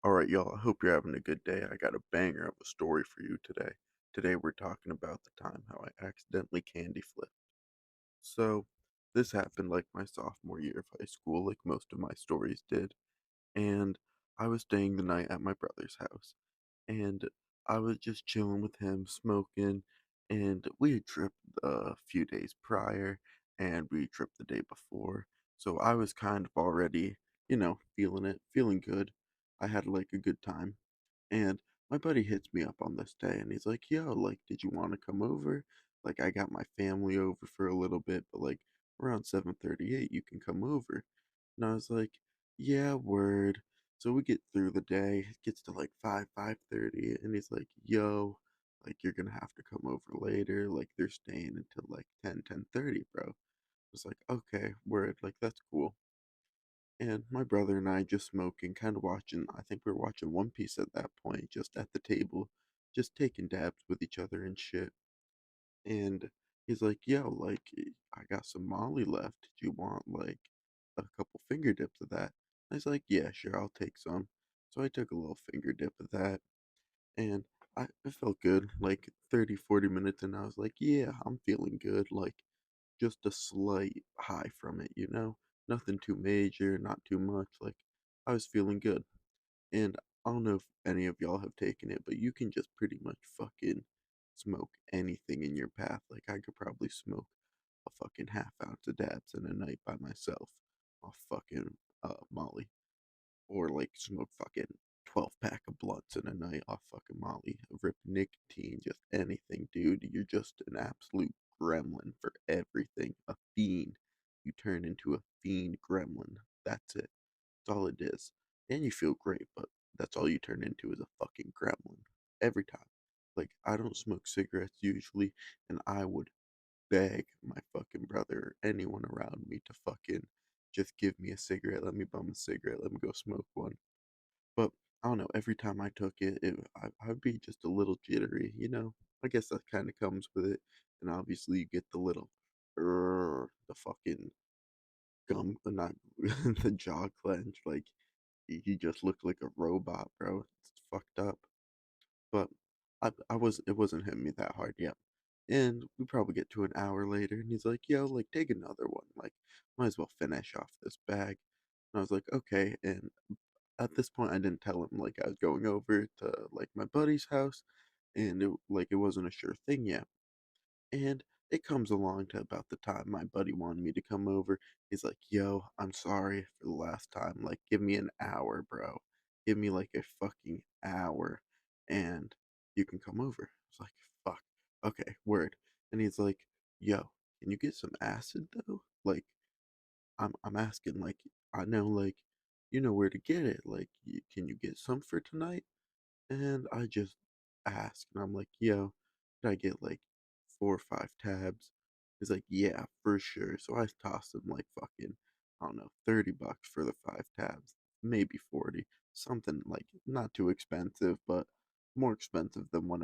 Alright, y'all, I hope you're having a good day. I got a banger of a story for you today. Today we're talking about the time how I accidentally candy flipped. So, this happened like my sophomore year of high school, like most of my stories did, and I was staying the night at my brother's house, and I was just chilling with him, smoking, and we had tripped a few days prior, and we tripped the day before, so I was kind of already, feeling it, feeling good. I had like a good time, and my buddy hits me up on this day, and he's like, "Yo, like, did you want to come over? Like, I got my family over for a little bit, but like around 7:38, you can come over." And I was like, "Yeah, word." So we get through the day. It gets to like 5:30, and he's like, "Yo, like you're gonna have to come over later. Like they're staying until like 10:30, bro." I was like, "Okay, word. Like that's cool." And my brother and I just smoking, kind of watching. I think we were watching One Piece at that point, just at the table, just taking dabs with each other and shit. And he's like, "Yo, like, I got some Molly left. Do you want like a couple finger dips of that?" I was like, "Yeah, sure, I'll take some." So I took a little finger dip of that, and it felt good. Like 30, 40 minutes, and I was like, "Yeah, I'm feeling good." Like just a slight high from it, you know? Nothing too major, not too much. Like I was feeling good. And I don't know if any of y'all have taken it, but you can just pretty much fucking smoke anything in your path. Like I could probably smoke a fucking half ounce of dabs in a night by myself off fucking Molly, or like smoke fucking 12 pack of blunts in a night off fucking Molly, rip nicotine, just anything, dude. You're just an absolute gremlin for everything. A fiend. You turn into a fiend gremlin. That's it. That's all it is. And you feel great, but that's all you turn into is a fucking gremlin. Every time. Like, I don't smoke cigarettes usually, and I would beg my fucking brother or anyone around me to fucking just give me a cigarette, let me bum a cigarette, let me go smoke one. But I don't know, every time I took it, I'd be just a little jittery, you know? I guess that kind of comes with it. And obviously, you get the little, the fucking gum, not the jaw clench. Like, he just looked like a robot, bro. It's fucked up. But it wasn't hitting me that hard yet. And we probably get to an hour later, and he's like, "Yo, like, take another one. Like, might as well finish off this bag." And I was like, "Okay." And at this point, I didn't tell him like I was going over to like my buddy's house, and it wasn't a sure thing yet. And it comes along to about the time my buddy wanted me to come over. He's like, "Yo, I'm sorry for the last time. Like, give me an hour, bro. Give me like a fucking hour, and you can come over." I was like, "Fuck. Okay, word." And he's like, "Yo, can you get some acid though? Like, I'm asking, like, I know, like, you know where to get it. Like, can you get some for tonight?" And I just asked, and I'm like, "Yo, could I get like 4 or 5 tabs?" He's like, "Yeah, for sure." So I tossed him like fucking, I don't know, $30 for the 5 tabs, maybe 40, something like not too expensive, but more expensive than what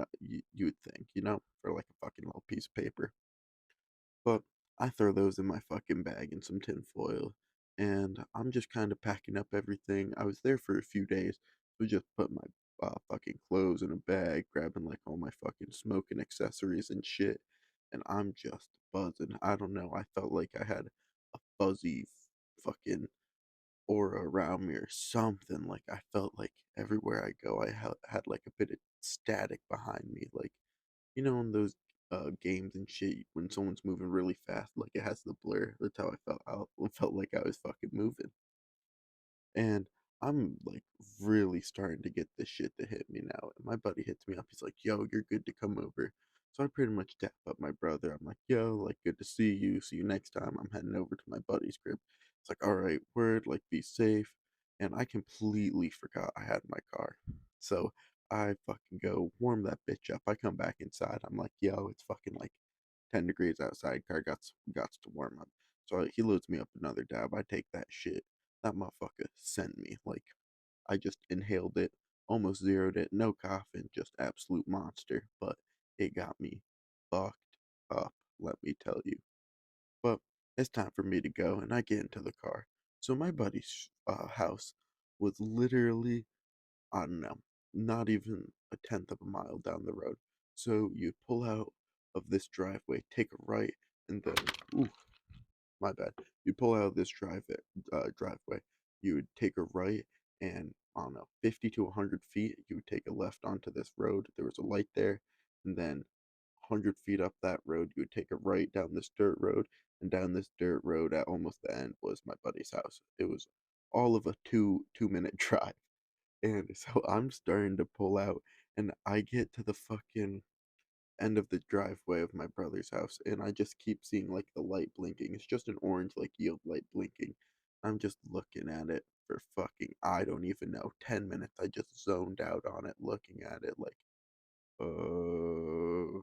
you'd think, for like a fucking little piece of paper. But I throw those in my fucking bag in some tin foil, and I'm just kind of packing up everything. I was there for a few days, so just put my fucking clothes in a bag, grabbing like all my fucking smoking accessories and shit, and I'm just buzzing. I don't know. I felt like I had a fuzzy fucking aura around me or something. Like I felt like everywhere I go, I had like a bit of static behind me, like in those games and shit, when someone's moving really fast, like it has the blur. That's how I felt. I felt like I was fucking moving. And I'm like really starting to get this shit to hit me now. And my buddy hits me up. He's like, "Yo, you're good to come over." So I pretty much tap up my brother. I'm like, "Yo, like, good to see you. See you next time." I'm heading over to my buddy's crib. It's like, "All right, word, like, be safe." And I completely forgot I had my car. So I fucking go warm that bitch up. I come back inside. I'm like, "Yo, it's fucking like 10 degrees outside. Car got to warm up." So he loads me up another dab. I take that shit. That motherfucker sent me. Like, I just inhaled it, almost zeroed it, no coughing, just absolute monster. But it got me fucked up, let me tell you. But it's time for me to go, and I get into the car. So my buddy's house was literally I don't know, not even a tenth of a mile down the road. So you pull out of this driveway, take a right, and then, ooh, my bad. You pull out of this driveway. You would take a right, and I don't know, 50 to 100 feet. You would take a left onto this road. There was a light there, and then 100 feet up that road, you would take a right down this dirt road, and down this dirt road at almost the end was my buddy's house. It was all of a two minute drive. And so I'm starting to pull out, and I get to the fucking end of the driveway of my brother's house, and I just keep seeing like the light blinking. It's just an orange like yield light blinking. I'm just looking at it for fucking I don't even know 10 minutes. I just zoned out on it looking at it like uh,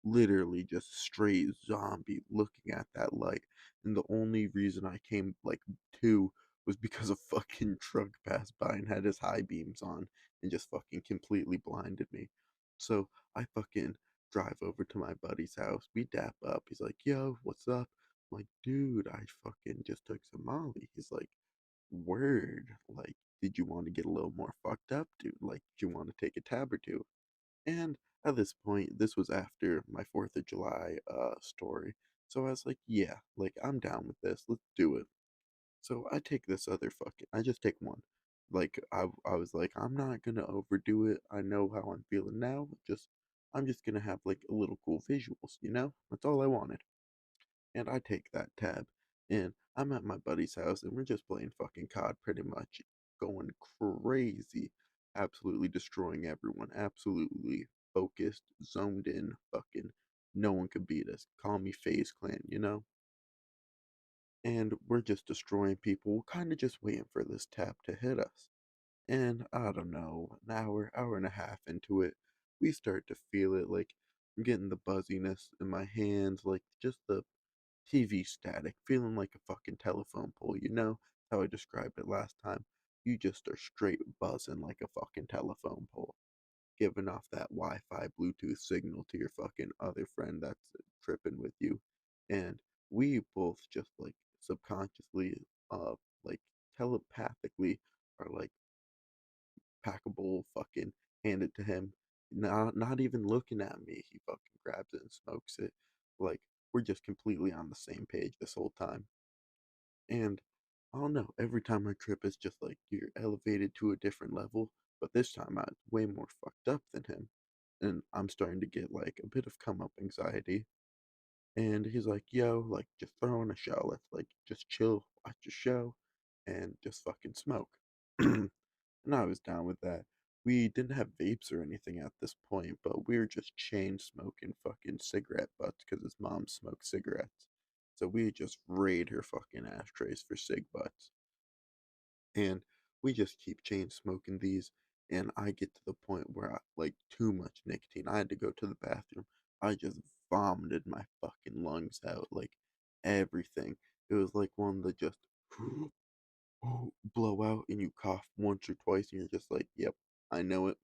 literally just straight zombie looking at that light. And the only reason I came like to was because a fucking truck passed by and had his high beams on and just fucking completely blinded me. So I fucking drive over to my buddy's house. We dap up. He's like, yo, what's up? I'm like, dude, I fucking just took some Molly. He's like, word. Like, did you want to get a little more fucked up, dude? Like, do you want to take a tab or two? And at this point, this was after my 4th of July story. So I was like, yeah, like I'm down with this. Let's do it. So I take this other fucking I just take one. Like I was like, I'm not gonna overdo it. I know how I'm feeling now. Just I'm just gonna have like a little cool visuals, you know? That's all I wanted. And I take that tab, and I'm at my buddy's house, and we're just playing fucking COD pretty much, going crazy, absolutely destroying everyone, absolutely focused, zoned in, fucking no one could beat us. Call me FaZe Clan, you know? And we're just destroying people, kind of just waiting for this tab to hit us. And I don't know, an hour and a half into it, we start to feel it. Like I'm getting the buzziness in my hands, like just the TV static, feeling like a fucking telephone pole, you know? How I described it last time. You just are straight buzzing like a fucking telephone pole, giving off that Wi Fi Bluetooth signal to your fucking other friend that's tripping with you. And we both just like subconsciously, like telepathically are like packable fucking hand it to him. Not even looking at me. He fucking grabs it and smokes it. Like we're just completely on the same page this whole time. And I don't know, every time I trip it's just like you're elevated to a different level, but this time I'm way more fucked up than him. And I'm starting to get like a bit of come up anxiety. And he's like, yo, like just throw on a show. Let's like just chill, watch a show, and just fucking smoke. And I was down with that. We didn't have vapes or anything at this point, but we were just chain smoking fucking cigarette butts because his mom smoked cigarettes. So we just raid her fucking ashtrays for cig butts. And we just keep chain smoking these. And I get to the point where I like too much nicotine. I had to go to the bathroom. I just vomited my fucking lungs out, like everything. It was like one that just blow out and you cough once or twice and you're just like, yep, I know it.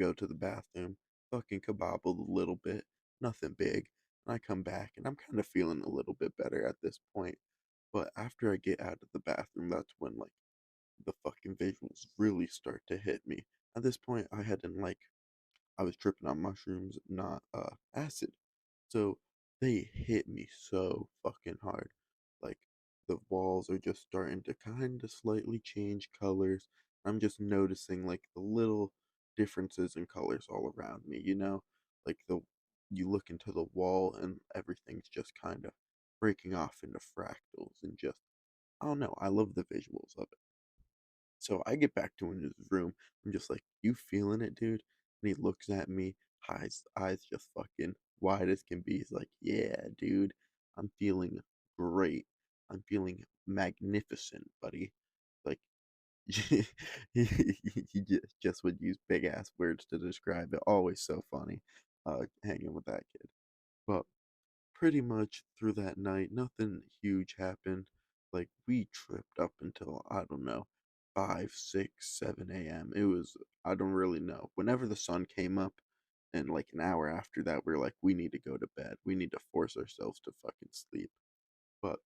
Go to the bathroom, fucking kabobble a little bit, nothing big. And I come back and I'm kind of feeling a little bit better at this point. But after I get out of the bathroom, that's when like the fucking visuals really start to hit me. At this point, I was tripping on mushrooms, not acid. So they hit me so fucking hard. Like the walls are just starting to kind of slightly change colors. I'm just noticing like the little differences in colors all around me, you know? Like the you look into the wall and everything's just kind of breaking off into fractals and just I don't know, I love the visuals of it. So I get back to his room. I'm just like, "You feeling it, dude?" And he looks at me, eyes just fucking wide as can be. He's like, "Yeah, dude, I'm feeling great. I'm feeling magnificent, buddy." Like, he, he just would use big ass words to describe it. Always so funny, hanging with that kid. But pretty much through that night, nothing huge happened. Like we tripped up until I don't know, 5, 6, 7 a.m. It was I don't really know. Whenever the sun came up, and like an hour after that, we are like, we need to go to bed. We need to force ourselves to fucking sleep. But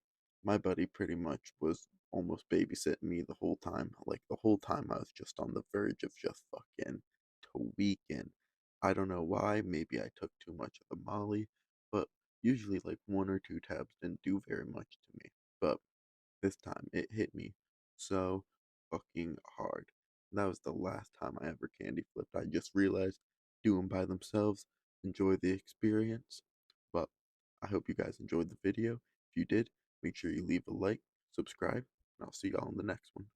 my buddy pretty much was almost babysitting me the whole time. Like, the whole time I was just on the verge of just fucking tweaking. I don't know why. Maybe I took too much of the Molly, but usually, like, one or two tabs didn't do very much to me. But this time it hit me so fucking hard. That was the last time I ever candy flipped. I just realized do them by themselves, enjoy the experience. But I hope you guys enjoyed the video. If you did, make sure you leave a like, subscribe, and I'll see y'all in the next one.